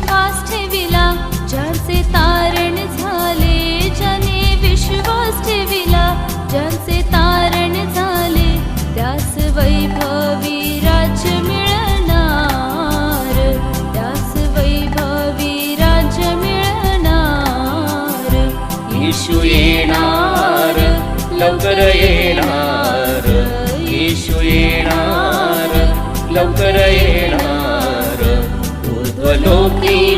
विश्वास ठेविला, ज्यांचे तारण झाले, ज्याने विश्वास ठेविला, ज्यांचे तारण झाले, त्यास वैभवी राज्य मिळणार, त्यास वैभवी राज्य मिळणार. येशू येणार, लवकर येणार, येशू येणार, लवकर येणार. ऊर्ध्वलोकी